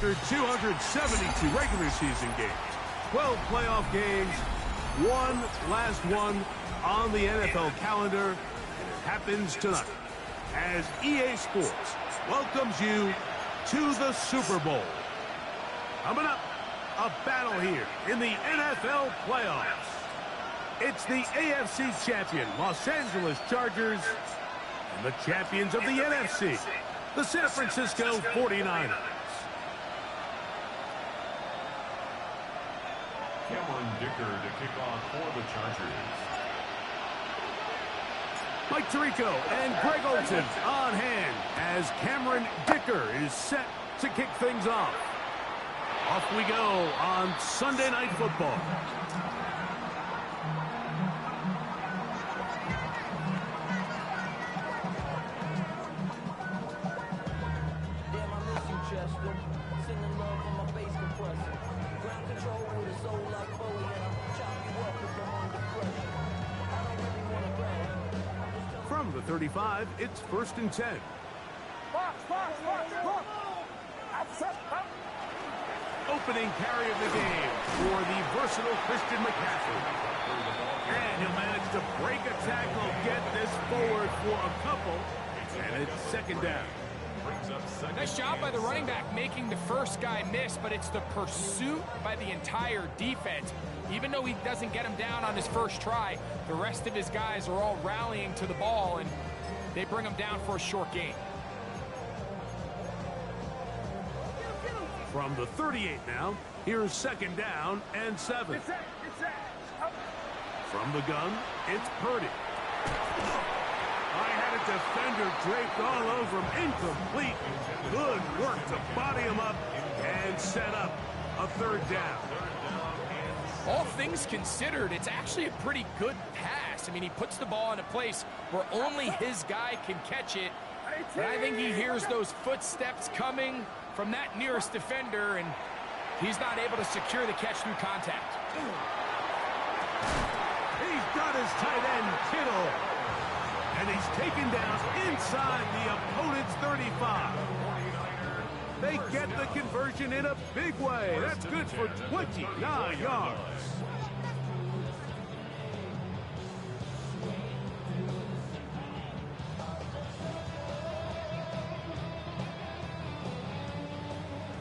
After 272 regular season games, 12 playoff games, one last one on the NFL calendar, and it happens tonight as EA Sports welcomes you to the Super Bowl. Coming up, a battle here in the NFL playoffs. It's the AFC champion Los Angeles Chargers and the champions of the NFC, the San Francisco 49ers. Cameron Dicker to kick off for the Chargers. Mike Tirico and Greg Olsen on hand as Cameron Dicker is set to kick things off. Off we go on Sunday Night Football. From the 35, it's 1st and 10. Opening carry of the game for the versatile Christian McCaffrey. And he'll manage to break a tackle, get this forward for a couple, and it's 2nd down. Nice job by the running back making the first guy miss, but it's the pursuit by the entire defense. Even though he doesn't get him down on his first try, the rest of his guys are all rallying to the ball, and they bring him down for a short gain. From the 38 now, here's 2nd down and 7. From the gun, it's Purdy. I had a defender draped all over him. Incomplete. Good work to body him up and set up a 3rd down. All things considered, it's actually a pretty good pass. I mean, he puts the ball in a place where only his guy can catch it. But I think he hears those footsteps coming from that nearest defender, and he's not able to secure the catch through contact. He's got his tight end, Kittle. And he's taken down inside the opponent's 35. They get the conversion in a big way. That's good for 29 yards.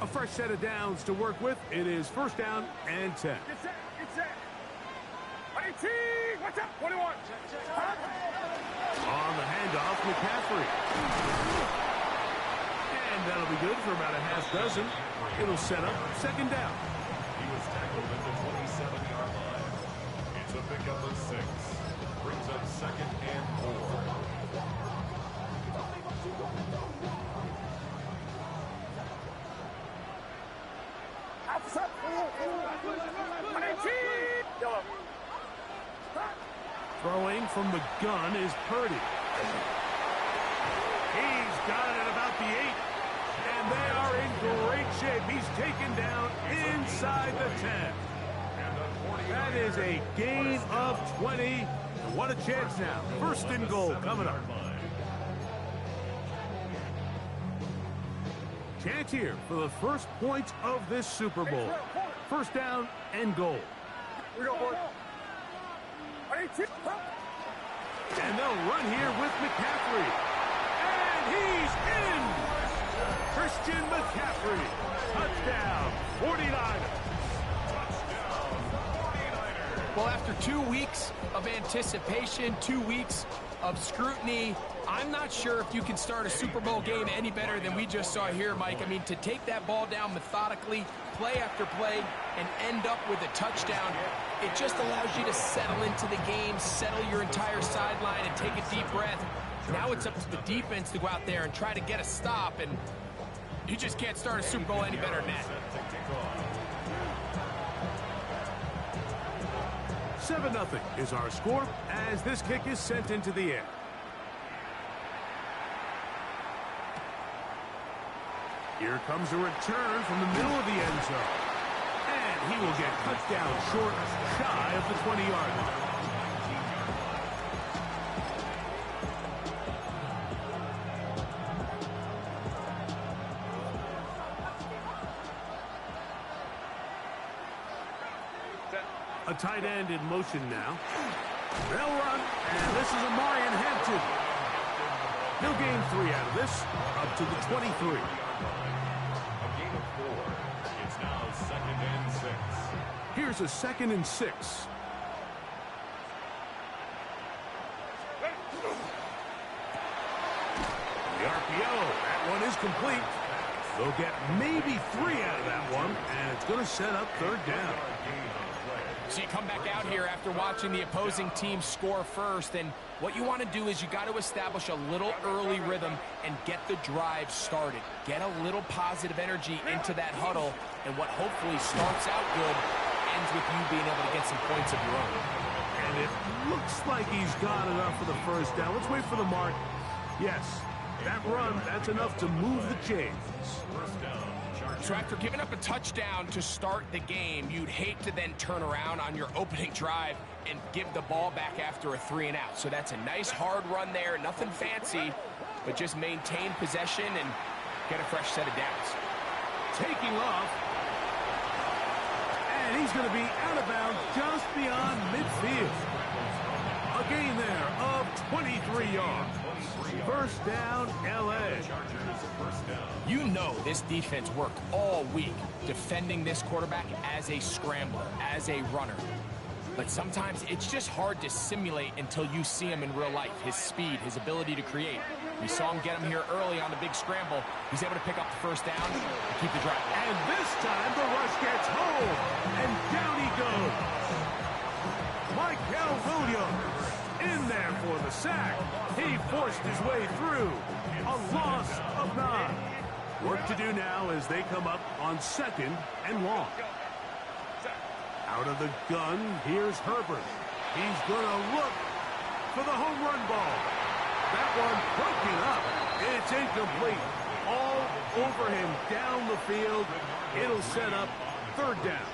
A fresh set of downs to work with. It is 1st down and 10. What's up? 21. On the handoff, McCaffrey. And that'll be good for about a half dozen. It'll set up 2nd down. He was tackled at the 27-yard line. It's a pickup of 6. Brings up 2nd and 4. Throwing from the gun is Purdy. He's got it at about the 8. And they are in great shape. He's taken down inside the 10. That is a gain of 20. What a chance now. 1st and goal coming up. Chance here for the first points of this Super Bowl. 1st down and goal. We go, boy. And they'll run here with McCaffrey. And he's in! Christian McCaffrey. Touchdown, 49ers. Well, after 2 weeks of anticipation, 2 weeks of scrutiny, I'm not sure if you can start a Super Bowl game any better than we just saw here, Mike. I mean, to take that ball down methodically, play after play, and end up with a touchdown, it just allows you to settle into the game, settle your entire sideline, and take a deep breath. Now it's up to the defense to go out there and try to get a stop, and you just can't start a Super Bowl any better than that. 7-0 is our score as this kick is sent into the air. Here comes a return from the middle of the end zone. And he will get touchdown short, shy of the 20-yard line. A tight end in motion now. They'll run, and this is Amarian Hampton. He'll gain 3 out of this, up to the 23. A gain of 4. It's now 2nd and 6. Here's a 2nd and 6. The RPO, that one is complete. They'll get maybe 3 out of that one, and it's going to set up 3rd down. So you come back out here after watching the opposing team score first, and what you want to do is you got to establish a little early rhythm and get the drive started. Get a little positive energy into that huddle, and what hopefully starts out good ends with you being able to get some points of your own. And it looks like he's got enough for the 1st down. Let's wait for the mark. Yes, that run, that's enough to move the chains. So after giving up a touchdown to start the game, you'd hate to then turn around on your opening drive and give the ball back after a 3 and out. So that's a nice hard run there, nothing fancy, but just maintain possession and get a fresh set of downs. Taking off. And he's going to be out of bounds just beyond midfield. A gain there of 23 yards. 1st down, L.A. You know this defense worked all week defending this quarterback as a scrambler, as a runner. But sometimes it's just hard to simulate until you see him in real life. His speed, his ability to create. We saw him get him here early on the big scramble. He's able to pick up the 1st down and keep the drive. And this time the rush gets home. And down he goes. Michael Williams in there for the sack. He forced his way through. A loss of 9. Work to do now as they come up on 2nd and long. Out of the gun, here's Herbert. He's going to look for the home run ball. That one broken up. It's incomplete. All over him down the field. It'll set up 3rd down.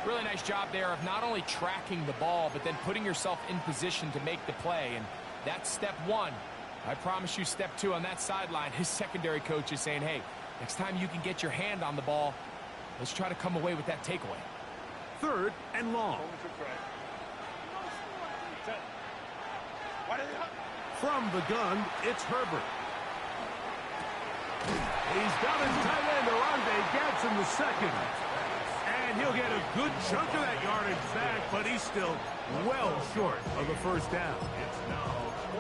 Really nice job there of not only tracking the ball, but then putting yourself in position to make the play. And that's step 1. I promise you step 2 on that sideline. His secondary coach is saying, hey, next time you can get your hand on the ball, let's try to come away with that takeaway. 3rd and long. From the gun, it's Herbert. He's got his tight end, Oronde Gadsden the 2nd. And he'll get a good chunk of that yardage back, but he's still well short of the 1st down.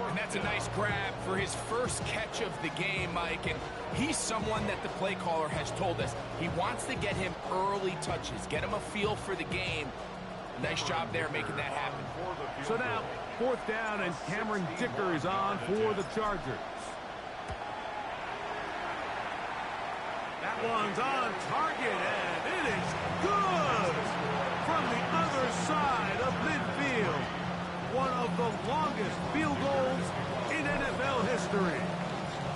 And that's a nice grab for his first catch of the game, Mike. And he's someone that the play caller has told us he wants to get him early touches, get him a feel for the game. Nice job there making that happen. So now, 4th down, and Cameron Dicker is on for the Chargers. That one's on target, and it is good from the other side of midfield. One of the longest field goals in NFL history.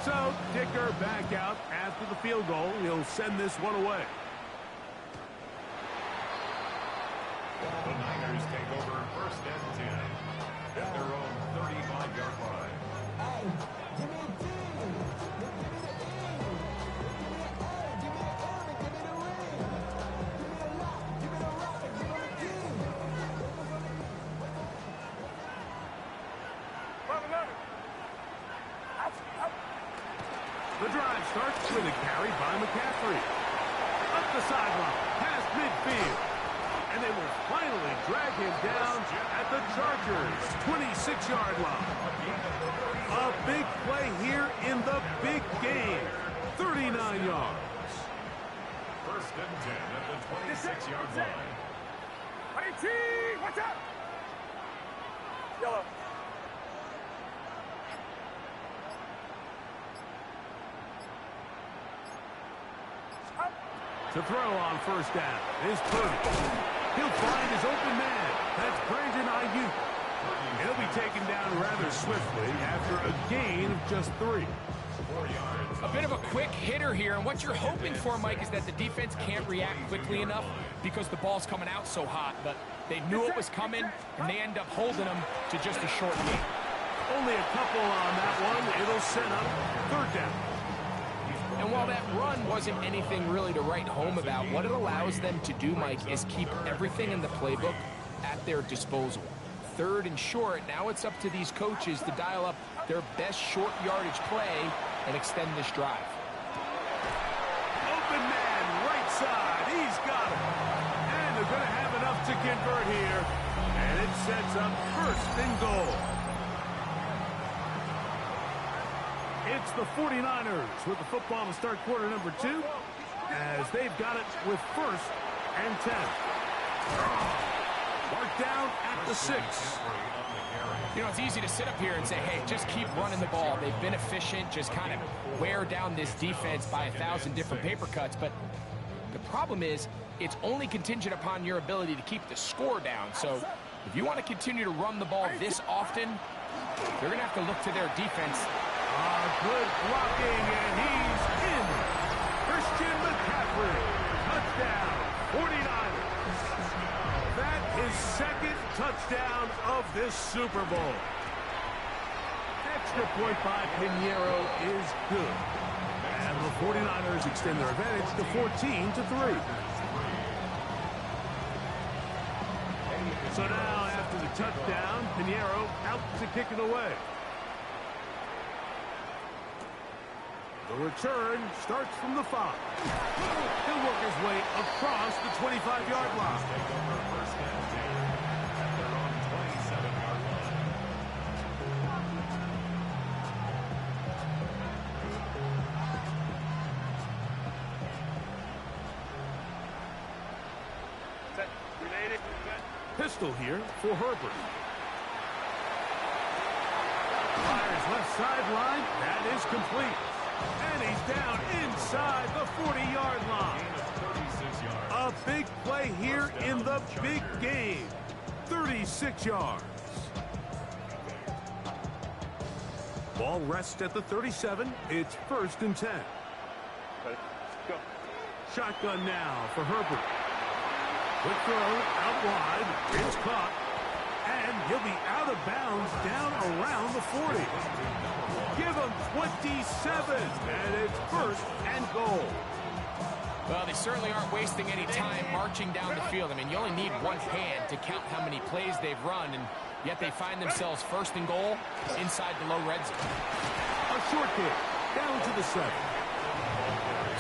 So Dicker back out after the field goal. He'll send this one away. The Niners take over 1st and 10 at their own 35-yard line. The drive starts with a carry by McCaffrey. Up the sideline, past midfield. And they will finally drag him down at the Chargers' 26-yard line. A big play here in the big game. 39 yards. 1st and 10 at the 26-yard line. Watch out! Yellow. To throw on 1st down is Purdy. He'll find his open man. That's Brandon Ayuk. He'll be taken down rather swiftly after a gain of just 3. A bit of a quick hitter here, and what you're hoping for, Mike, is that the defense can't react quickly enough because the ball's coming out so hot. But they knew it was coming, and they end up holding them to just a short gain. Only a couple on that one. It'll set up 3rd down. And while that run wasn't anything really to write home about, what it allows them to do, Mike, is keep everything in the playbook at their disposal. 3rd and short, now it's up to these coaches to dial up their best short yardage play and extend this drive. Open man, right side. He's got it. And they're going to have enough to convert here. And it sets up 1st and goal. It's the 49ers with the football to start quarter number 2, as they've got it with 1st and 10. Marked down at the 6. You know, it's easy to sit up here and say, hey, just keep running the ball. They've been efficient, just kind of wear down this defense by 1,000 different paper cuts. But the problem is, it's only contingent upon your ability to keep the score down. So if you want to continue to run the ball this often, they're going to have to look to their defense. Good blocking, and he's in. Christian McCaffrey, touchdown, 49ers. That is 2nd touchdown of this Super Bowl. Extra point by Pinheiro is good. And the 49ers extend their advantage to 14-3. So now, after the touchdown, Pinheiro out to kick it away. The return starts from the 5. He'll work his way across the 25-yard line. Take over 1st and 10 at their own 27-yard line. Pistol here for Herbert. Fires left sideline. That is complete. And he's down inside the 40-yard line. A big play here in the big game. 36 yards. Ball rests at the 37. It's 1st and 10. Go. Shotgun now for Herbert. Quick throw out wide. It's caught. And he'll be out of bounds down around the 40. Give him 27. And it's 1st and goal. Well, they certainly aren't wasting any time marching down the field. I mean, you only need one hand to count how many plays they've run, and yet they find themselves 1st and goal inside the low red zone. A short kick down to the 7.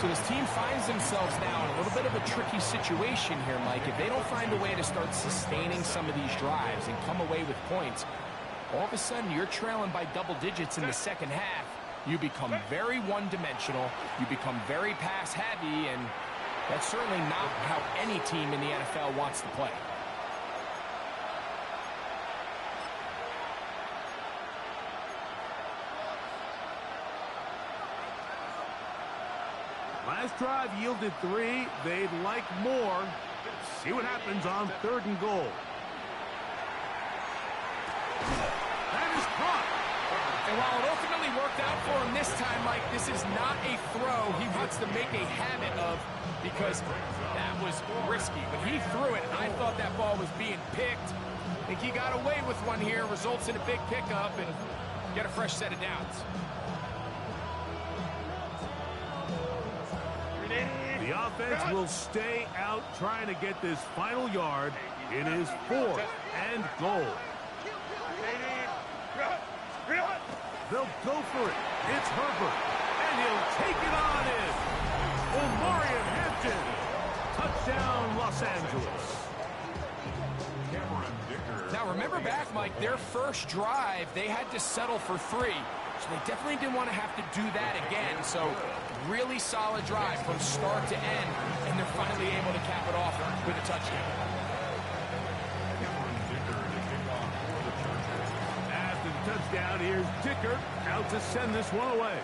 So this team finds themselves now in a little bit of a tricky situation here, Mike. If they don't find a way to start sustaining some of these drives and come away with points, all of a sudden you're trailing by double digits in the second half. You become very one-dimensional. You become very pass-heavy, and that's certainly not how any team in the NFL wants to play. Last drive yielded 3. They'd like more. See what happens on 3rd and goal. That is caught. And while it ultimately worked out for him this time, Mike, this is not a throw he wants to make a habit of, because that was risky. When he threw it, I thought that ball was being picked. I think he got away with one here, results in a big pickup, and get a fresh set of downs. The offense will stay out trying to get this final yard. It is 4th and goal. They'll go for it. It's Herbert. And he'll take it on in. Omarion Hampton. Touchdown, Los Angeles. Now, remember back, Mike, their first drive, they had to settle for 3. So they definitely didn't want to have to do that again. So really solid drive from start to end, and they're finally able to cap it off with a touchdown. After the touchdown, here's Dicker out to send this one away.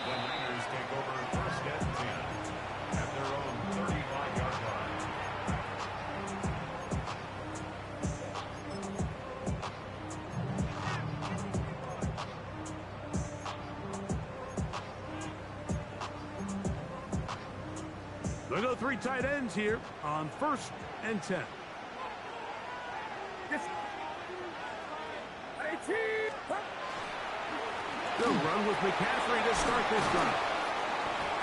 The Niners take over 1st and 10 at their own 35-yard line. They'll go 3 tight ends here on 1st and 10. They'll run with McCaffrey to start this drive.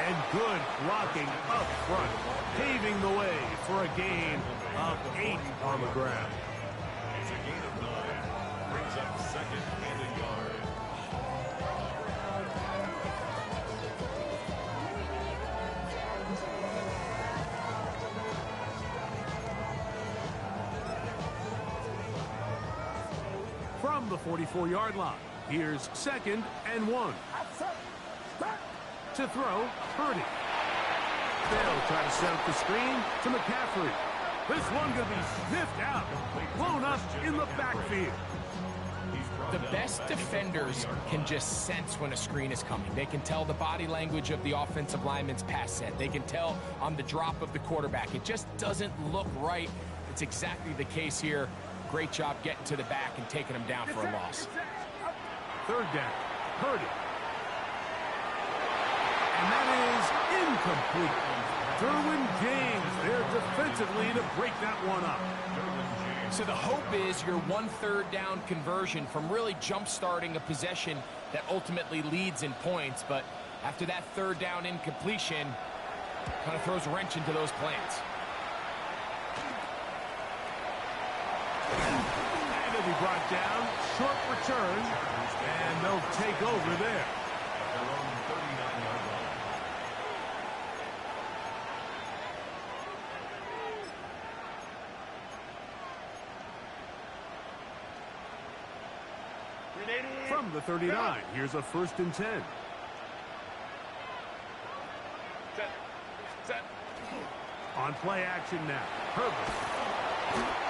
And good blocking up front, paving the way for a gain of 8 on the ground. It's a gain of 9. Brings up second and a yard. From the 44-yard line, here's 2nd and 1. To throw, Purdy. They'll try to set up the screen to McCaffrey. This one going to be sniffed out, blown up in the backfield. The best defenders can just sense when a screen is coming. They can tell the body language of the offensive lineman's pass set. They can tell on the drop of the quarterback. It just doesn't look right. It's exactly the case here. Great job getting to the back and taking them down for a loss. 3rd down, Purdy. And that is incomplete. Derwin James there defensively to break that one up. So the hope is your 1 3rd down conversion from really jump-starting a possession that ultimately leads in points. But after that 3rd down incompletion, kind of throws a wrench into those plans. And he'll be brought down. Short return. And they'll take over there. Their own 39-yard line. From the 39, here's a 1st and 10. On play action now, Herbert.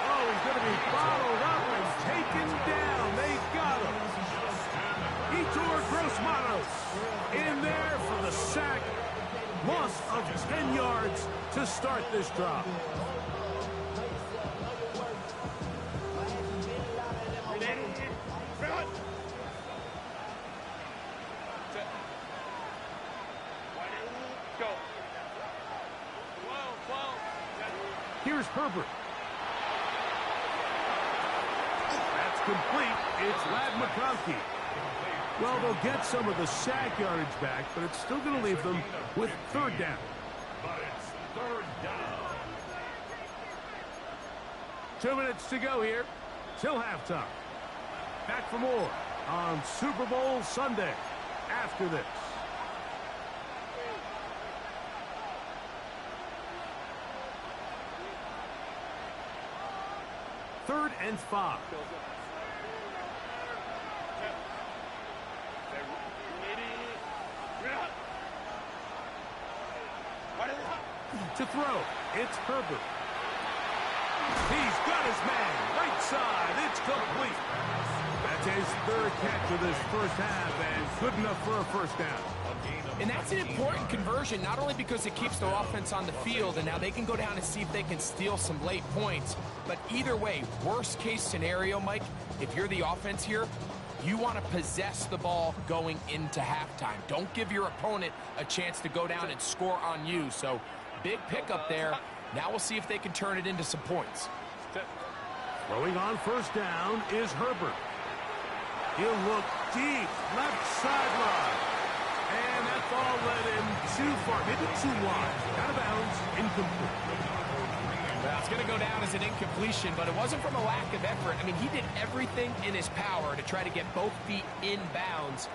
Oh, he's going to be followed up and taken down. They got him. Yetur Gross-Matos in there for the sack. Loss of 10 yards to start this drive. Here's Herbert. That's complete. It's Ladd McConkey. Well, they'll get some of the sack yardage back, but it's still going to leave them with 3rd down. But it's 3rd down. 2 minutes to go here till halftime. Back for more on Super Bowl Sunday after this. 3rd and 5. To throw, it's Herbert. He's got his man, right side, it's complete. That's his 3rd catch of this first half, and good enough for a 1st down. And that's an important conversion, not only because it keeps their offense on the field, and now they can go down and see if they can steal some late points. But either way, worst case scenario, Mike, if you're the offense here, you want to possess the ball going into halftime. Don't give your opponent a chance to go down and score on you. So big pickup there. Now we'll see if they can turn it into some points. Throwing on 1st down is Herbert. He'll look deep, left sideline. And that ball led him too far, maybe too wide. Out of bounds, incomplete. Well, it's going to go down as an incompletion, but it wasn't from a lack of effort. I mean, he did everything in his power to try to get both feet in bounds.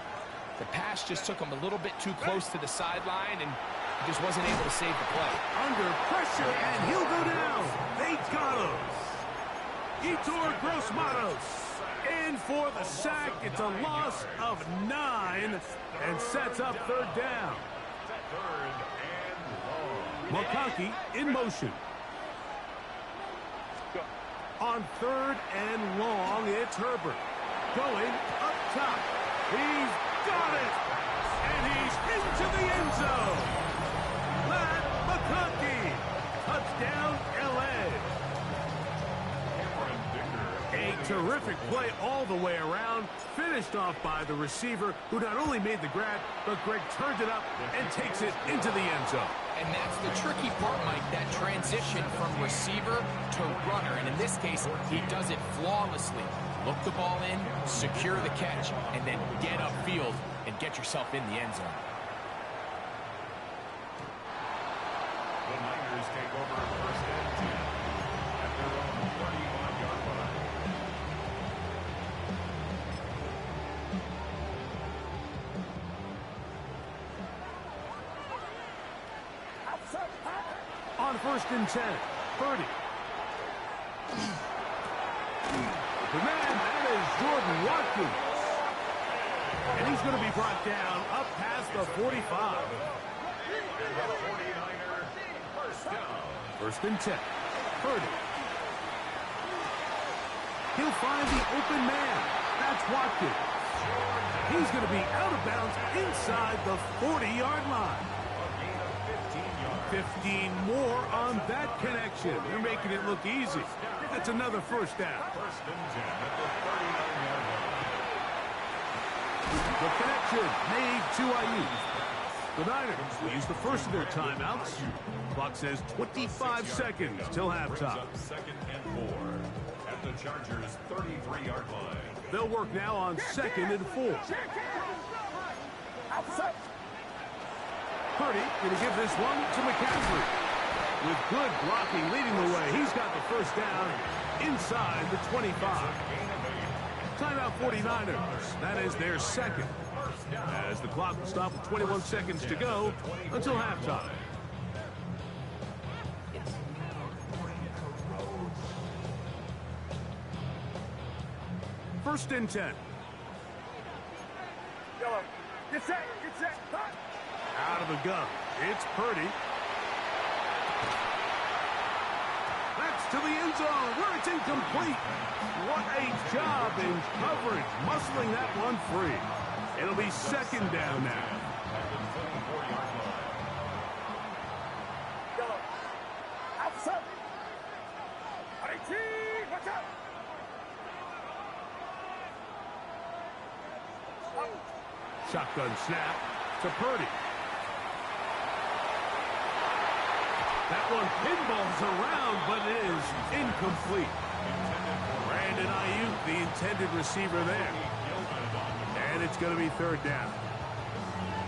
The pass just took him a little bit too close to the sideline, and he just wasn't able to save the play. Under pressure, and he'll go down. They got him. Yetur Gross-Matos in for the sack. It's a loss of 9 and sets up 3rd down. 3rd and long. McConkey in motion. On 3rd and long, it's Herbert. Going up top. He's got it. And he's into the end zone. Ladd McConkey. Touchdown, L.A. A terrific play all the way around. Finished off by the receiver, who not only made the grab, but Greg turned it up and takes it into the end zone. And that's the tricky part, Mike, that transition from receiver to runner. And in this case, he does it flawlessly. Look the ball in, secure the catch, and then get upfield and get yourself in the end zone. The Niners take over first and 10 at their own 35-yard line. On first and 10, Purdy. The man, that is Jordan Watkins. And he's going to be brought down up past the 45. And the 49er first down. First and 10, Purdy. He'll find the open man. That's Watkins. He's going to be out of bounds inside the 40-yard line. 15 more on that connection. They're making it look easy. That's another first down. First and 10 at the 39-yard line. The connection made to Ayuk. The Niners will use the first of their timeouts. Clock says 25 seconds till Brings halftime. up second and 4 at the Chargers' 33-yard line. They'll work now on second and 4. Purdy going to give this one to McCaffrey. With good blocking leading the way, he's got the first down inside the 25. Timeout 49ers. That is their second. As the clock will stop with 21 seconds to go until halftime. First and 10. Get set, hot. Out of the gun. It's Purdy. That's to the end zone where it's incomplete. What a job in coverage, muscling that one free. It'll be second down now. Outside. Watch out. Shotgun snap to Purdy. That one pinballs around, but it is incomplete. Brandon Ayuk, the intended receiver there. And it's going to be third down.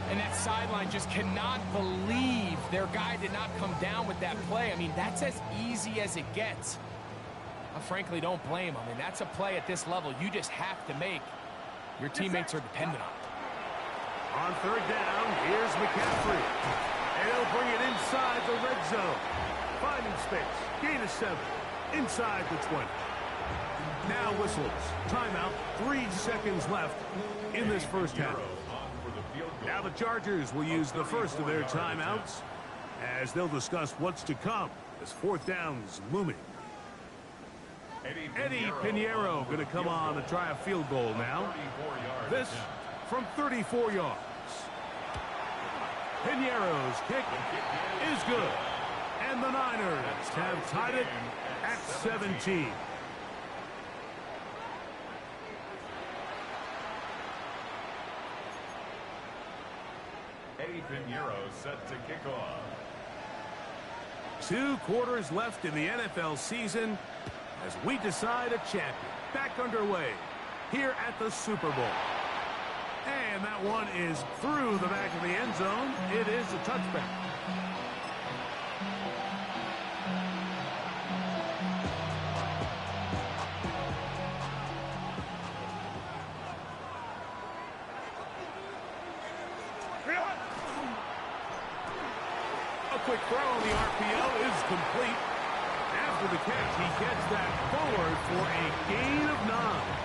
And that sideline just cannot believe their guy did not come down with that play. I mean, that's as easy as it gets. I frankly don't blame him. I mean, that's a play at this level you just have to make. Your teammates are dependent on it. On third down, here's McCaffrey. And he'll bring it inside the red zone. Finding space. Gain of 7. Inside the 20. Now whistles. Timeout. 3 seconds left in this first half. Now the Chargers will use the first of their timeouts as they'll discuss what's to come as fourth down's looming. Eddie Pinheiro going to come on to try a field goal now. This from 34 yards. Pinheiro's kick is good. And the Niners have tied it at 17. Eddie Pinheiro set to kick off. 2 quarters left in the NFL season as we decide a champion. Back underway here at the Super Bowl. And that one is through the back of the end zone. It is a touchback. A quick throw on the RPO is complete. After the catch, he gets that forward for a gain of 9.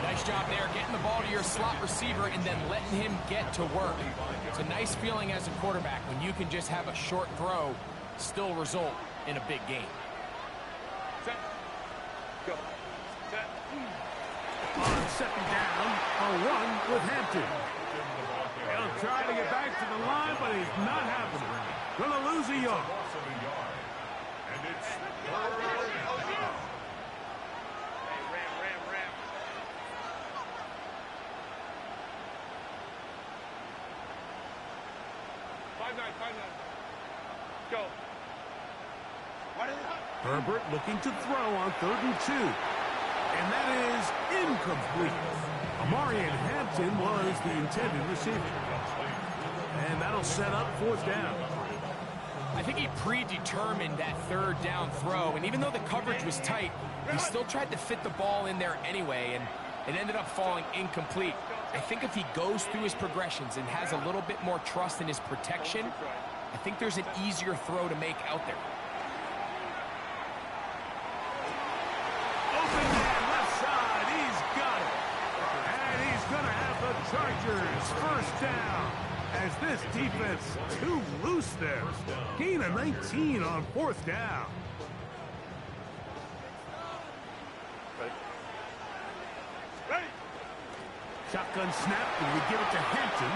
Nice job there, getting the ball to your slot receiver and then letting him get to work. It's a nice feeling as a quarterback when you can just have a short throw still result in a big game. Set. Go. Set. On second down, a run with Hampton. He'll try to get back to the line, but he's not happening. Gonna lose a yard. And it's third down. Ram. 5-9. go. Herbert looking to throw on 3rd and 2. And that is incomplete. Amarian Hampton was the intended receiver. And that'll set up 4th down. I think he predetermined that 3rd down throw, and even though the coverage was tight, he still tried to fit the ball in there anyway, and it ended up falling incomplete. I think if he goes through his progressions and has a little bit more trust in his protection, I think there's an easier throw to make out there. Open man, left side, he's got it. And he's going to have the Chargers 1st down. As this defense too loose there. Gain of 19 on 4th down. Ready. Shotgun snap, and we give it to Hampton.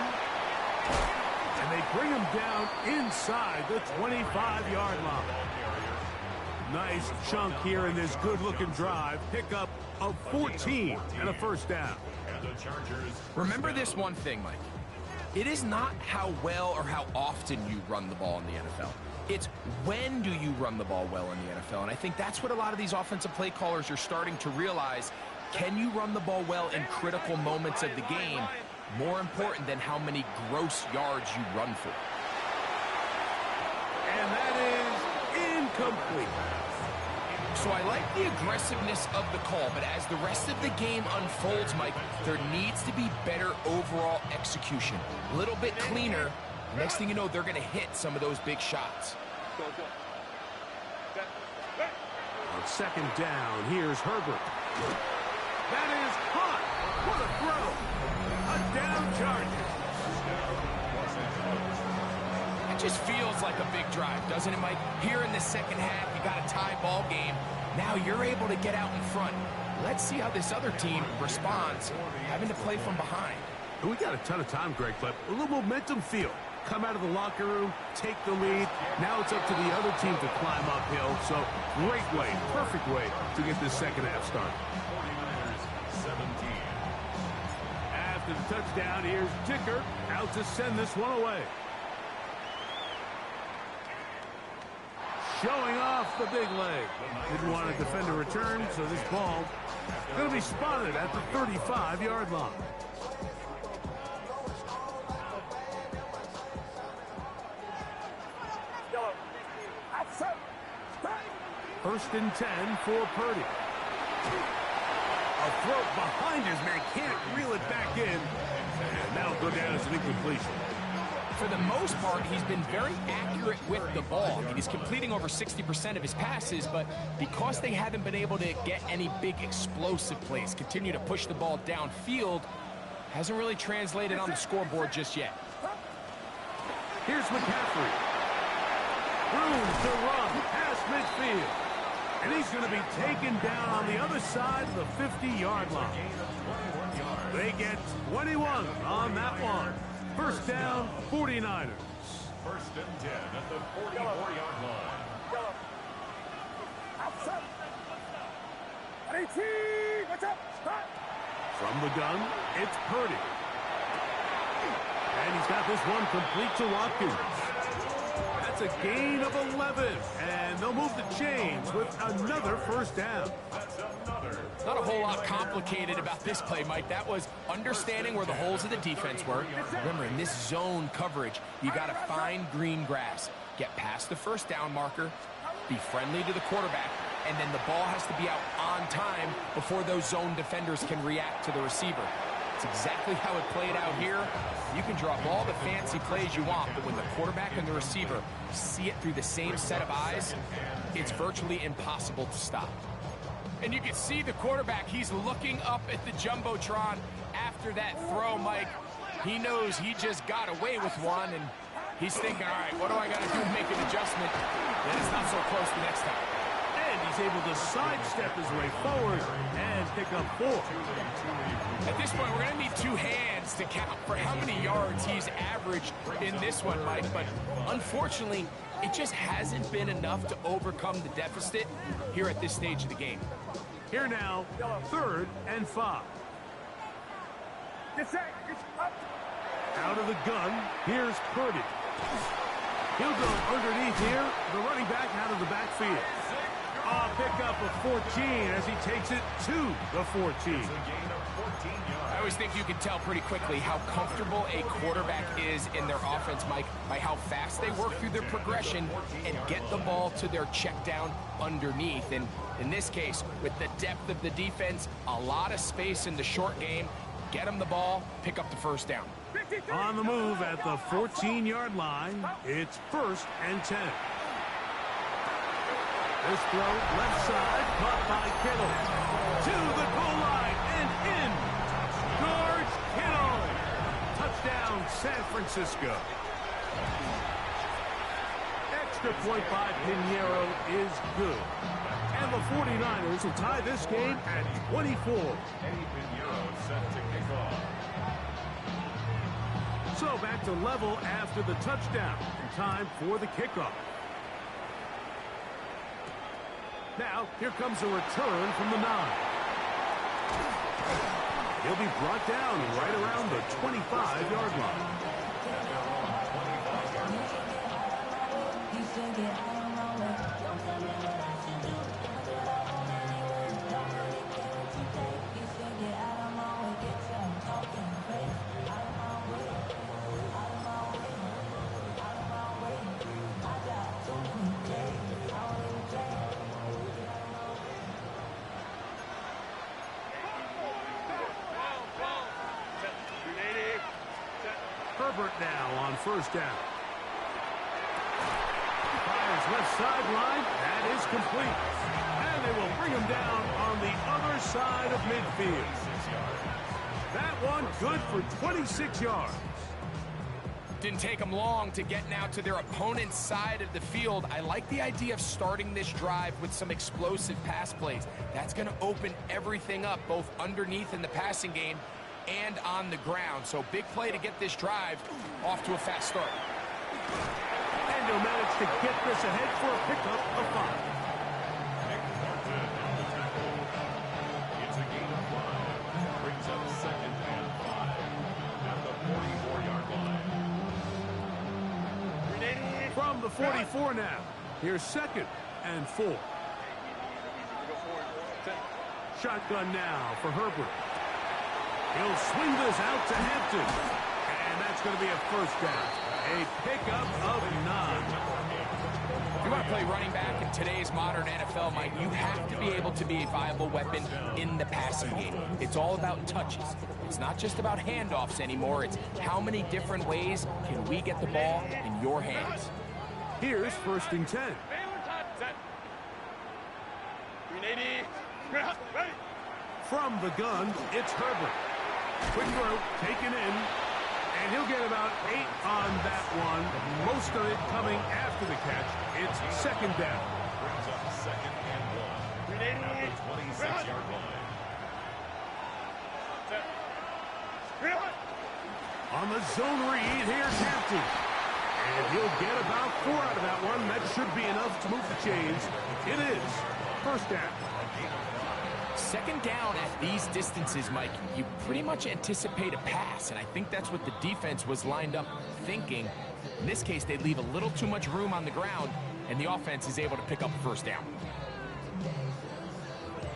And they bring him down inside the 25-yard line. Nice chunk here in this good-looking drive. Pickup of 14 and a 1st down. Remember this one thing, Mike. It is not how well or how often you run the ball in the NFL. It's when do you run the ball well in the NFL. And I think that's what a lot of these offensive play callers are starting to realize. Can you run the ball well in critical moments of the game? More important than how many gross yards you run for. And that is incomplete. So I like the aggressiveness of the call, but as the rest of the game unfolds, Mike, there needs to be better overall execution. A little bit cleaner. Next thing you know, they're going to hit some of those big shots. Go. On 2nd down, here's Herbert. That is caught. What a throw. A down Charger. It just feels like a big drive, doesn't it, Mike? Here in the 2nd half, you got a tie ball game. Now you're able to get out in front. Let's see how this other team responds, having to play from behind. We got a ton of time, Greg, but a little momentum feel. Come out of the locker room, take the lead. Now it's up to the other team to climb uphill. So great way, perfect way to get this 2nd half started. 17. After the touchdown, here's Dicker out to send this one away. Showing off the big leg. Didn't want to defend a return, so this ball going to be spotted at the 35-yard line. First and 10 for Purdy. A throw behind his man, can't reel it back in. And that'll go down as an incompletion. For the most part, he's been very accurate with the ball. I mean, he's completing over 60% of his passes, but because they haven't been able to get any big explosive plays, continue to push the ball downfield, hasn't really translated on the scoreboard just yet. Here's McCaffrey. Room to run past midfield. And he's going to be taken down on the other side of the 50-yard line. They get 21 on that one. First down, 49ers. First and 10 at the 44-yard line. Outside. 18. Watch out. Stop. From the gun, it's Purdy. And he's got this one complete to Watkins. That's a gain of 11. And they'll move the chains with another first down. Not a whole lot complicated about this play, Mike. That was understanding where the holes of the defense were. Remember, in this zone coverage, you got to find green grass. Get past the first down marker, be friendly to the quarterback, and then the ball has to be out on time before those zone defenders can react to the receiver. It's exactly how it played out here. You can draw up all the fancy plays you want, but when the quarterback and the receiver see it through the same set of eyes, it's virtually impossible to stop. And you can see the quarterback, he's looking up at the Jumbotron after that throw, Mike. He knows he just got away with one, and he's thinking, all right, what do I got to do to make an adjustment? Then it's not so close the next time. And he's able to sidestep his way forward and pick up 4. At this point, we're going to need 2 hands to count for how many yards he's averaged in this one, Mike. But unfortunately, it just hasn't been enough to overcome the deficit here at this stage of the game. Here now, 3rd and 5. Get set. Get up. Out of the gun, here's Purdy. He'll go underneath here. The running back out of the backfield. A pickup of 14 as he takes it to the 14. I always think you can tell pretty quickly how comfortable a quarterback is in their offense, Mike, by how fast they work through their progression and get the ball to their check down underneath. And in this case, with the depth of the defense, a lot of space in the short game, get them the ball, pick up the first down. On the move at the 14-yard line, it's 1st and 10. This throw left side, caught by Kittle. To the goal line and in. George Kittle. Touchdown, San Francisco. Extra point by Pinheiro is good. And the 49ers will tie this game at 24. Eddie Pinheiro set to kick off. So back to level after the touchdown. And time for the kickoff. Now, here comes a return from the 9. He'll be brought down right around the 25-yard line. Herbert now on 1st down. Fires left sideline. That is complete. And they will bring him down on the other side of midfield. That one good for 26 yards. Didn't take them long to get now to their opponent's side of the field. I like the idea of starting this drive with some explosive pass plays. That's going to open everything up, both underneath in the passing game and on the ground. So big play to get this drive off to a fast start. And he'll manage to get this ahead for a pickup of 5. Nick Martin on the tackle. It's a gain of 5. Brings up 2nd and 5 at the 44-yard line. From the 44 now. Here's 2nd and 4. Shotgun now for Herbert. He'll swing this out to Hampton. And that's going to be a 1st down. A pickup of 9. If you want to play running back in today's modern NFL, Mike, you have to be able to be a viable weapon in the passing game. It's all about touches. It's not just about handoffs anymore. It's how many different ways can we get the ball in your hands. Here's 1st and 10. From the gun, it's Herbert. Quick throw, taken in, and he'll get about 8 on that one. Most of it coming after the catch. It's 2nd down. Brings up 2nd and 1 at the 26-yard line. On the zone read, here's Hampton. And he'll get about 4 out of that one. That should be enough to move the chains. It is 1st down. 2nd down at these distances, Mike, you pretty much anticipate a pass, and I think that's what the defense was lined up thinking. In this case, they leave a little too much room on the ground, and the offense is able to pick up a 1st down.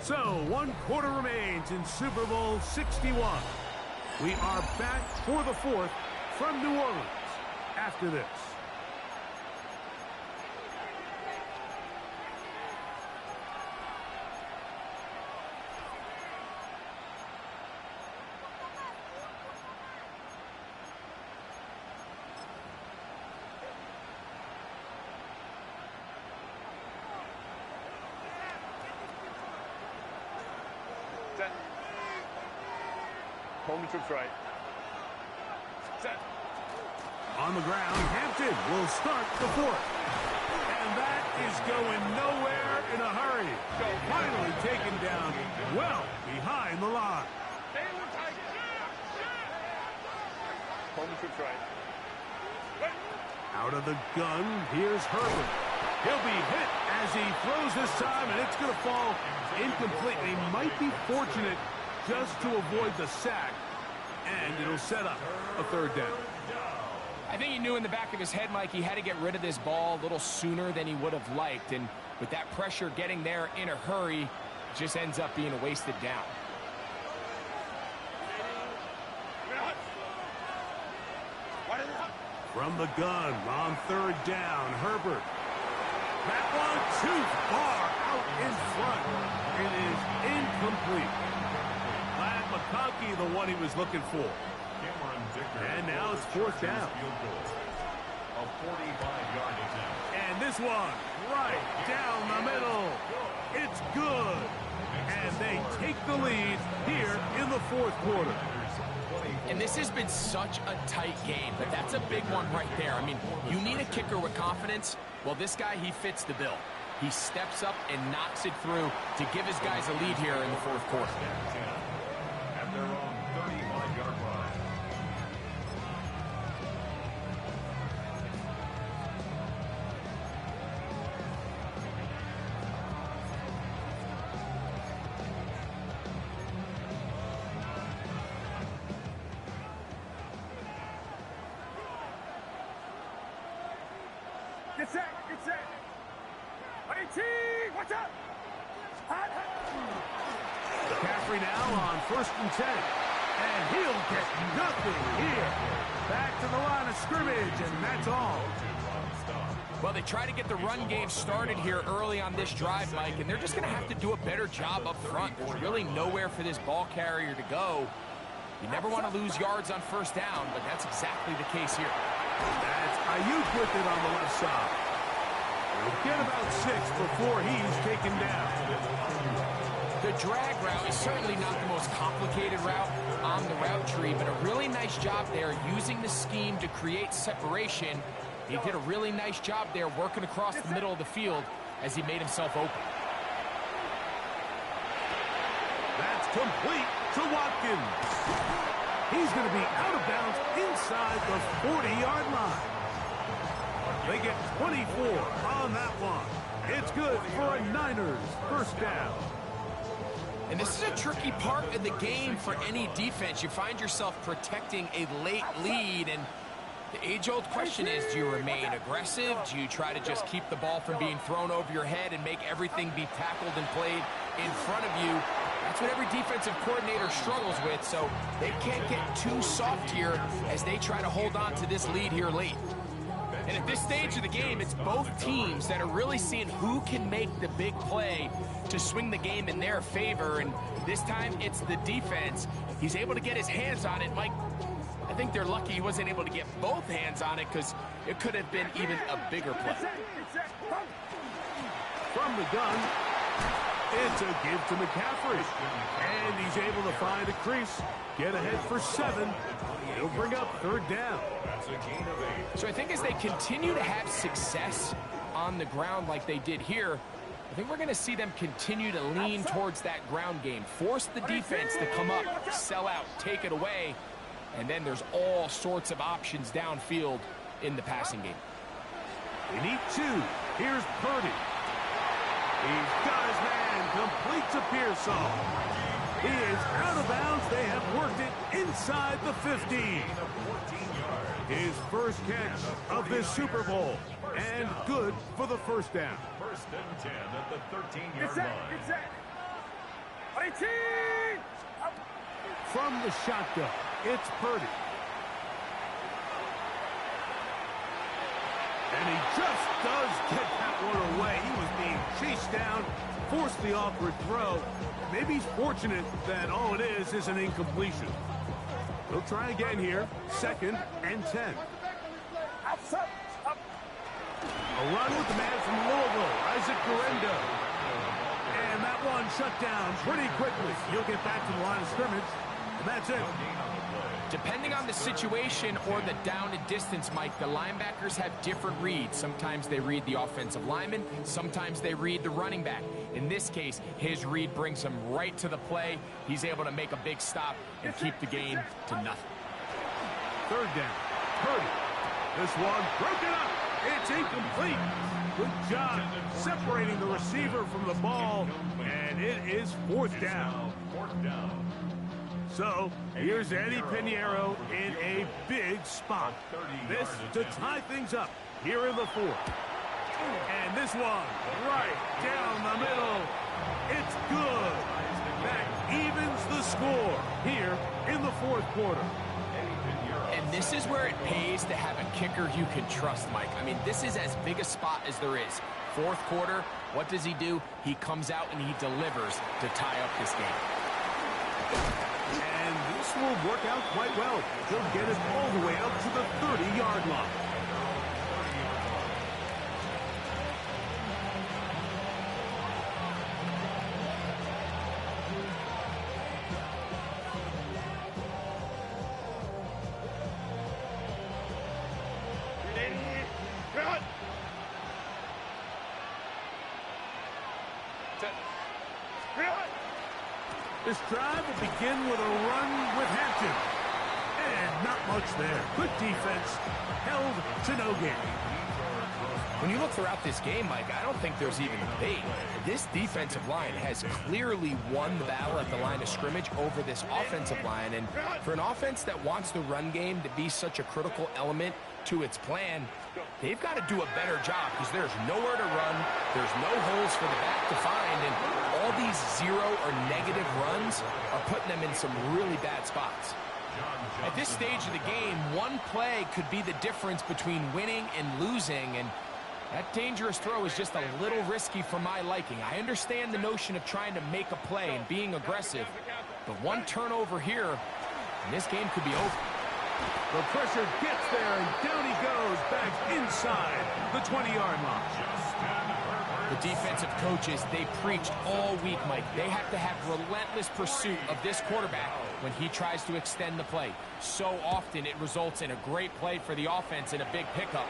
So, 1 quarter remains in Super Bowl 61. We are back for the 4th from New Orleans after this. Home troops right. Set. On the ground, Hampton will start the 4th. And that is going nowhere in a hurry. Finally taken down well behind the line. Home troops right. Out of the gun, here's Herbert. He'll be hit as he throws this time, and it's going to fall incomplete. He might be fortunate just to avoid the sack, and it'll set up a 3rd down. I think he knew in the back of his head, Mike, he had to get rid of this ball a little sooner than he would have liked. And with that pressure getting there in a hurry, it just ends up being a wasted down. From the gun on third down, Herbert. That one too far out in front. It is incomplete. Glad McConkey the one he was looking for. And now it's fourth down. A 45-yard attempt. And this one right down the middle. It's good. And they take the lead here in the fourth quarter. And this has been such a tight game, but that's a big one right there. I mean, you need a kicker with confidence. Well, this guy, he fits the bill. He steps up and knocks it through to give his guys a lead here in the fourth quarter. At their own 35-yard line. Get set, get set. 18, watch out. McCaffrey now on 1st and 10. And he'll get nothing here. Back to the line of scrimmage, and that's all. Well, they try to get the run game started here early on this drive, Mike, and they're just going to have to do a better job up front. There's really nowhere for this ball carrier to go. You never want to lose yards on first down, but that's exactly the case here. That's Ayuk with it on the left side. He'll get about 6 before he's taken down. The drag route is certainly not the most complicated route on the route tree, but a really nice job there using the scheme to create separation. He did a really nice job there working across the middle of the field as he made himself open. That's complete to Watkins. He's going to be out of bounds inside the 40-yard line. They get 24 on that one. It's good for a Niners first down. And this is a tricky part of the game for any defense. You find yourself protecting a late lead, and the age-old question is, do you remain aggressive? Do you try to just keep the ball from being thrown over your head and make everything be tackled and played in front of you? That's what every defensive coordinator struggles with, so they can't get too soft here as they try to hold on to this lead here late. And at this stage of the game, it's both teams that are really seeing who can make the big play to swing the game in their favor, and this time it's the defense. He's able to get his hands on it. Mike, I think they're lucky he wasn't able to get both hands on it because it could have been even a bigger play. From the gun, it's a give to McCaffrey. And he's able to find a crease, get ahead for 7. He'll bring up third down. That's a gain of 8. So I think as they continue to have success on the ground like they did here, I think we're going to see them continue to lean towards that ground game. Force the defense to come up, sell out, take it away, and then there's all sorts of options downfield in the passing game. They need 2. Here's Purdy. He's got his man, complete to Pearsall. He is out of bounds. They have worked it inside the 15. His first catch of this Super Bowl, and good for the first down. 1st and 10 at the 13-yard line. Get set. 18. From the shotgun, it's Purdy. And he just does get that one away. He was being chased down, forced the awkward throw. Maybe he's fortunate that all it is an incompletion. He'll try again here, 2nd and 10. A run with the man from Louisville, Isaac Guerendo. And that one shut down pretty quickly. He'll get back to the line of scrimmage, and that's it. Depending on the situation or the down and distance, Mike, the linebackers have different reads. Sometimes they read the offensive lineman. Sometimes they read the running back. In this case, his read brings him right to the play. He's able to make a big stop and keep the game to nothing. Third down. Purdy. This one broken up. It's incomplete. Good job separating the receiver from the ball, and it is 4th down. 4th down. So, here's Eddie Pinheiro in a big spot. This to tie things up here in the fourth. And this one, right down the middle. It's good. That evens the score here in the fourth quarter. And this is where it pays to have a kicker you can trust, Mike. I mean, this is as big a spot as there is. Fourth quarter, what does he do? He comes out and he delivers to tie up this game. And this will work out quite well. He'll get it all the way up to the 30-yard line. This drive will begin with a run with Hampton. And not much there. Good defense. Held to no gain. When you look throughout this game, Mike, I don't think there's even debate. This defensive line has clearly won the battle at the line of scrimmage over this offensive line. And for an offense that wants the run game to be such a critical element to its plan, they've got to do a better job because there's nowhere to run. There's no holes for the back to find. And all these zero or negative runs are putting them in some really bad spots. At this stage of the game, one play could be the difference between winning and losing, and that dangerous throw is just a little risky for my liking. I understand the notion of trying to make a play and being aggressive, but one turnover here, and this game could be over. The pressure gets there, and down he goes back inside the 20-yard line. The defensive coaches, they preached all week, Mike. They have to have relentless pursuit of this quarterback when he tries to extend the play. So often it results in a great play for the offense and a big pickup.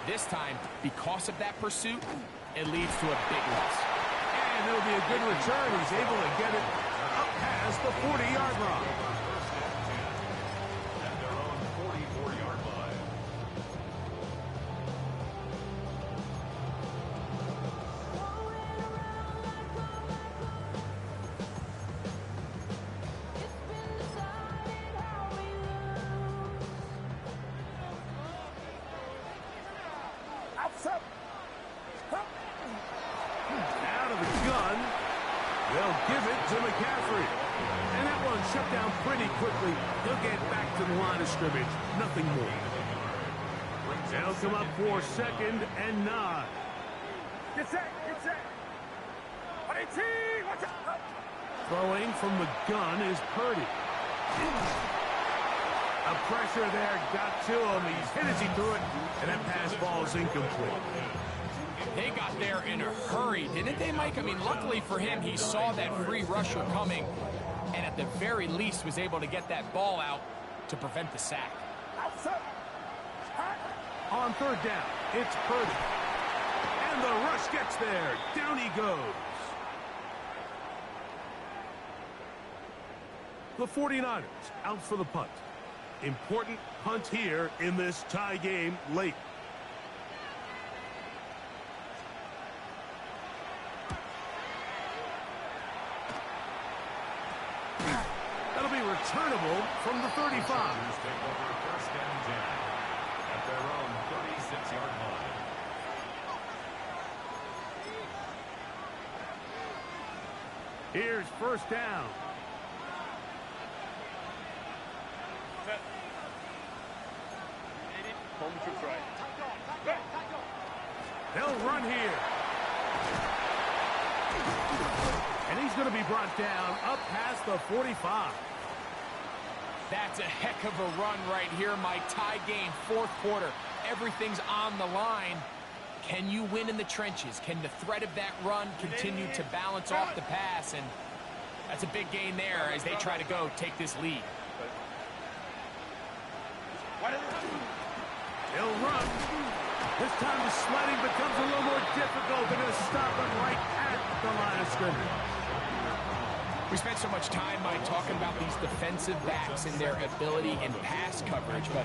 This time, because of that pursuit, it leads to a big loss. And it'll be a good return. He's able to get it up past the 40-yard line. At their own 44-yard line. Out of the gun. They'll give it to McCaffrey. And that one shut down pretty quickly. He'll get back to the line of scrimmage. Nothing more. They'll come up for 2nd and 9. Get set, get set. Watch out. Throwing from the gun is Purdy. A pressure there got to him. He's hit as he threw it, and that pass ball is incomplete. They got there in a hurry, didn't they, Mike? I mean, luckily for him, he saw that free rusher coming, and at the very least was able to get that ball out to prevent the sack. On 3rd down, it's Purdy. And the rush gets there. Down he goes. The 49ers out for the punt. Important punt here in this tie game late. That'll be returnable from the 35. Take over 1st and 10 at their own 36-yard line. Here's 1st down. They'll run here. And he's going to be brought down up past the 45. That's a heck of a run right here, Mike. Tie game, 4th quarter. Everything's on the line. Can you win in the trenches? Can the threat of that run continue to balance off the pass? And that's a big gain there as they try to go take this lead. He'll run. This time the sledding becomes a little more difficult. They're going to stop him right at the line of scrimmage. We spent so much time, Mike, talking about these defensive backs and their ability in pass coverage, but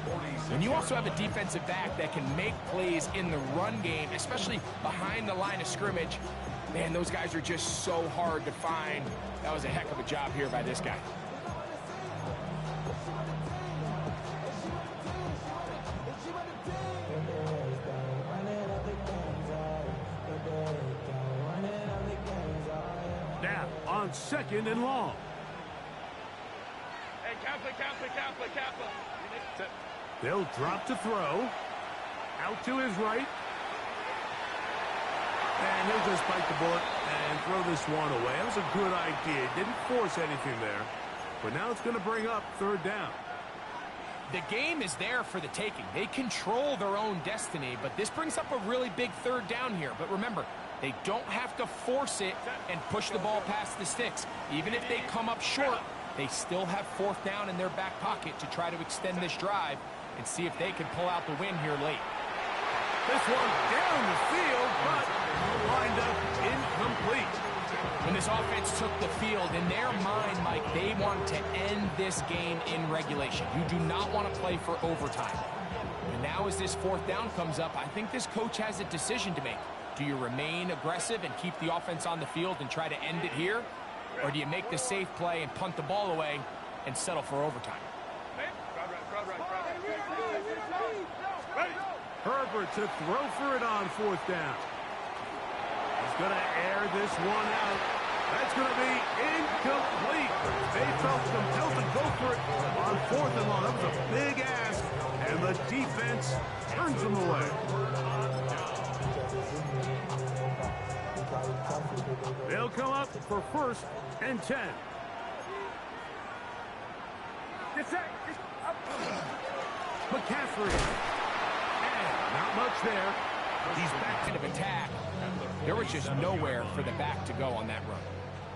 when you also have a defensive back that can make plays in the run game, especially behind the line of scrimmage, man, those guys are just so hard to find. That was a heck of a job here by this guy. Now on 2nd and long. Hey, Kappa. They'll drop to throw. Out to his right. And he'll just bite the bullet and throw this one away. That was a good idea. Didn't force anything there. But now it's going to bring up 3rd down. The game is there for the taking. They control their own destiny, but this brings up a really big 3rd down here. But remember, they don't have to force it and push the ball past the sticks. Even if they come up short, they still have 4th down in their back pocket to try to extend this drive and see if they can pull out the win here late. This one down the field, but lined up incomplete. When this offense took the field, in their mind, Mike, they want to end this game in regulation. You do not want to play for overtime. And now as this 4th down comes up, I think this coach has a decision to make. Do you remain aggressive and keep the offense on the field and try to end it here? Or do you make the safe play and punt the ball away and settle for overtime? Herbert to throw for it on 4th down. He's going to air this one out. That's going to be incomplete. They felt compelled to go for it on 4th and long. That was a big ask, and the defense turns them away. They'll come up for 1st and 10. McCaffrey. Not much there. He's back into attack. There was just nowhere for the back to go on that run.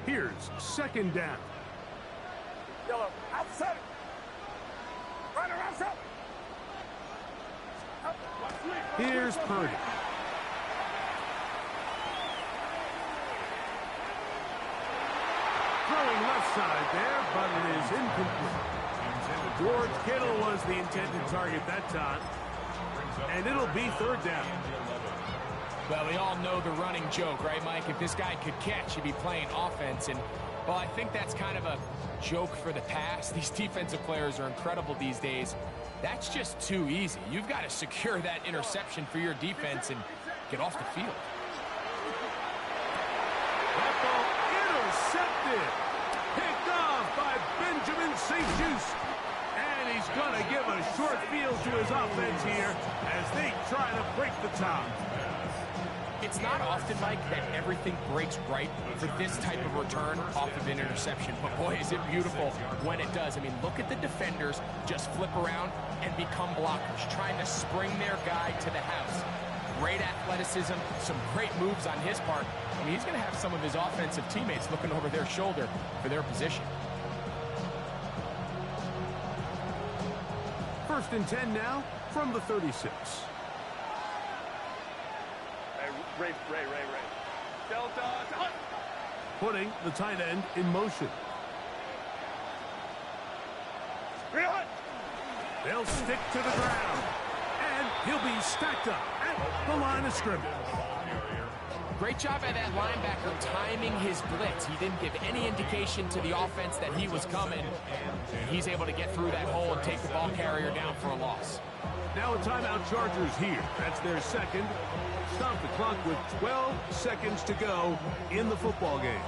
Here's 2nd down. Yellow, outside. Right around outside. Here's Purdy. Throwing left side there, but it is incomplete. George Kittle was the intended target that time. And it'll be 3rd down. Well, we all know the running joke, right, Mike? If this guy could catch, he'd be playing offense. And, well, I think that's kind of a joke for the past. These defensive players are incredible these days. That's just too easy. You've got to secure that interception for your defense and get off the field. That ball intercepted. Picked off by Benjamin St-Juste. And he's going to give a short field to his offense here as they try to break the top. It's not often, Mike, that everything breaks right for this type of return off of an interception. But, boy, is it beautiful when it does. I mean, look at the defenders just flip around and become blockers, trying to spring their guy to the house. Great athleticism, some great moves on his part. I mean, he's going to have some of his offensive teammates looking over their shoulder for their position. 1st and 10 now from the 36. Ray. Delta. Putting the tight end in motion. They'll stick to the ground. And he'll be stacked up at the line of scrimmage. Great job by that linebacker timing his blitz. He didn't give any indication to the offense that he was coming. He's able to get through that hole and take the ball carrier down for a loss. Now a timeout, Chargers here. That's their 2nd. Stop the clock with 12 seconds to go in the football game.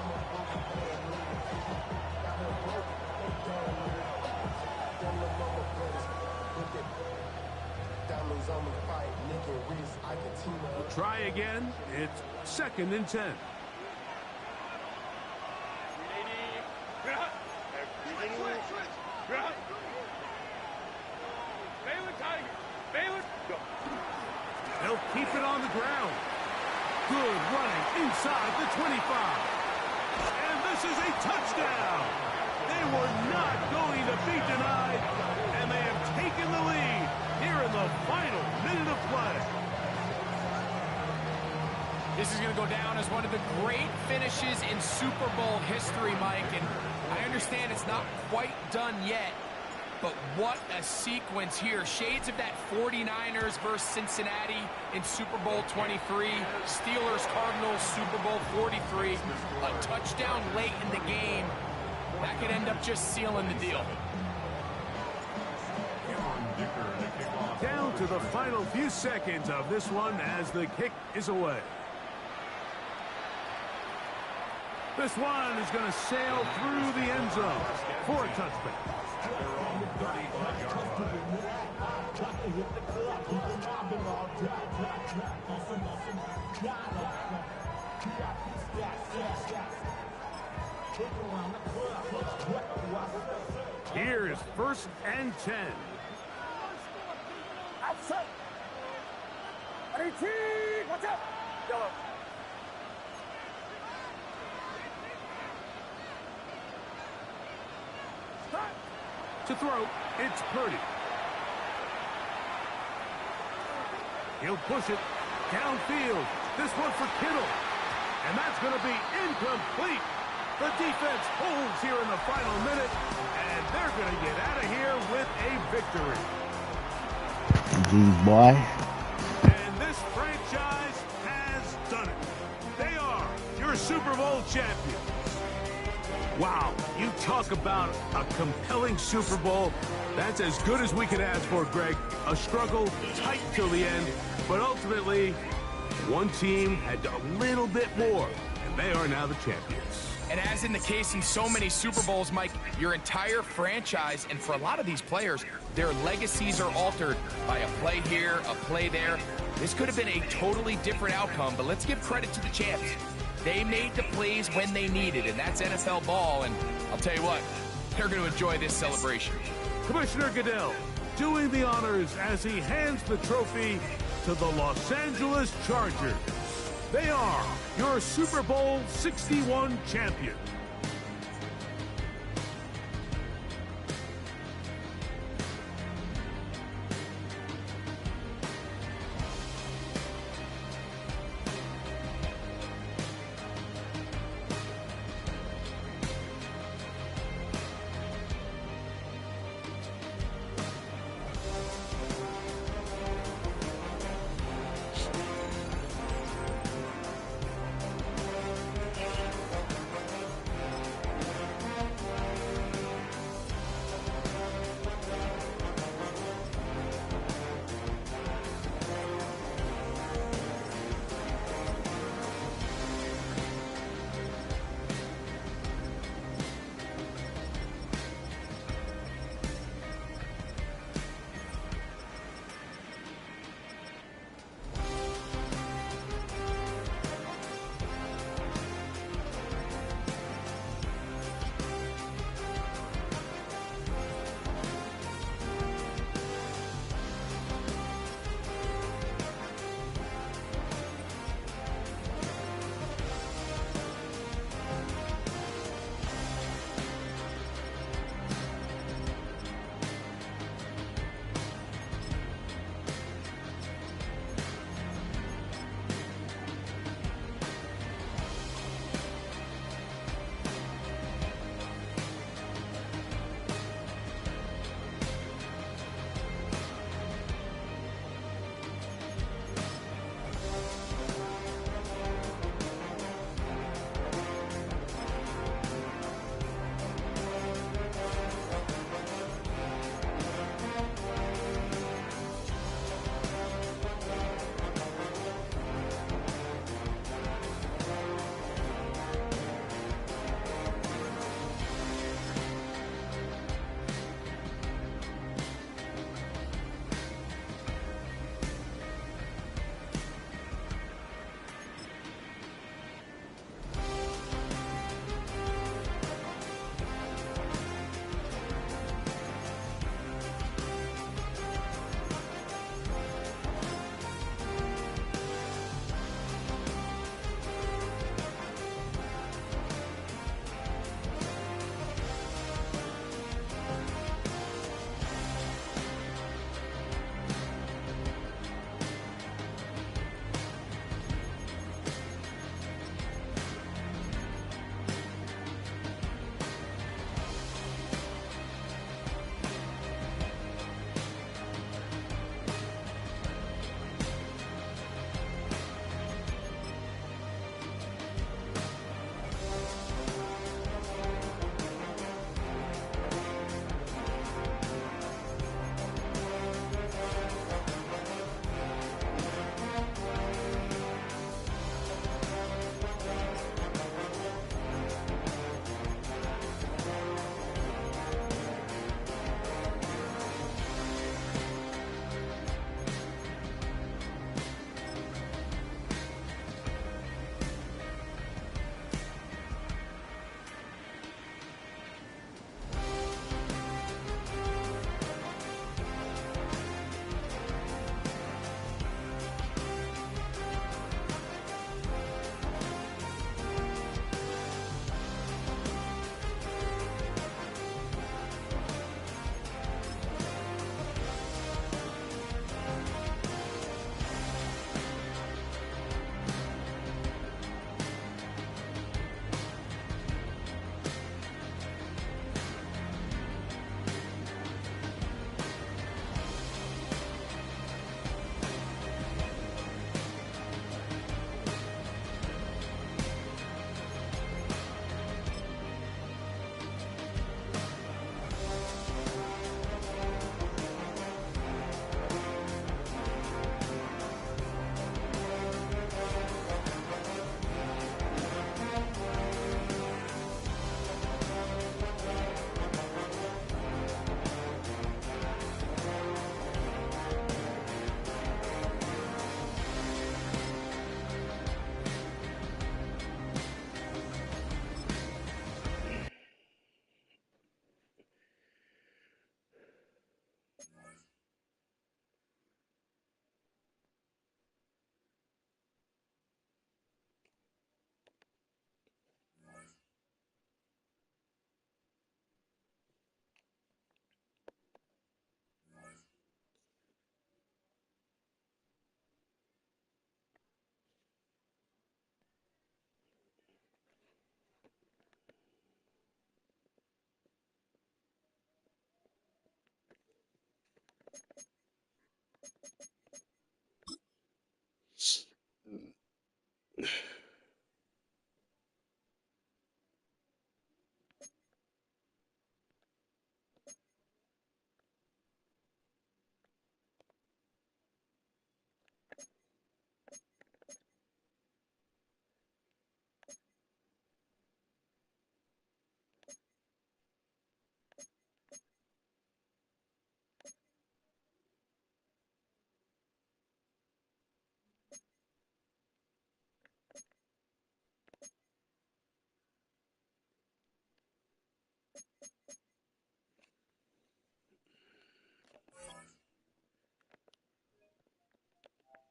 We'll try again. It's 2nd and 10. They'll keep it on the ground. Good running inside the 25. And this is a touchdown. They were not going to be denied, and they have taken the lead here in the final minute of play. This is going to go down as one of the great finishes in Super Bowl history, Mike. And I understand it's not quite done yet, but what a sequence here. Shades of that 49ers versus Cincinnati in Super Bowl 23. Steelers, Cardinals, Super Bowl 43. A touchdown late in the game. That could end up just sealing the deal. to the final few seconds of this one as the kick is away. This one is going to sail through the end zone for a touchback. Here is 1st and 10. Outside. Ready, team. Watch out. Yellow. Start. To throw, it's Purdy. He'll push it downfield. This one for Kittle. And that's going to be incomplete. The defense holds here in the final minute, and they're going to get out of here with a victory. Jeez, boy. And this franchise has done it. They are your Super Bowl champions. Wow, you talk about a compelling Super Bowl. That's as good as we could ask for, Greg. A struggle tight till the end, but ultimately, one team had a little bit more, and they are now the champions. And as in the case in so many Super Bowls, Mike, your entire franchise, and for a lot of these players, their legacies are altered by a play here, a play there. This could have been a totally different outcome, but let's give credit to the champs. They made the plays when they needed, and that's NFL ball, and I'll tell you what, they're going to enjoy this celebration. Commissioner Goodell doing the honors as he hands the trophy to the Los Angeles Chargers. They are your Super Bowl 61 champions.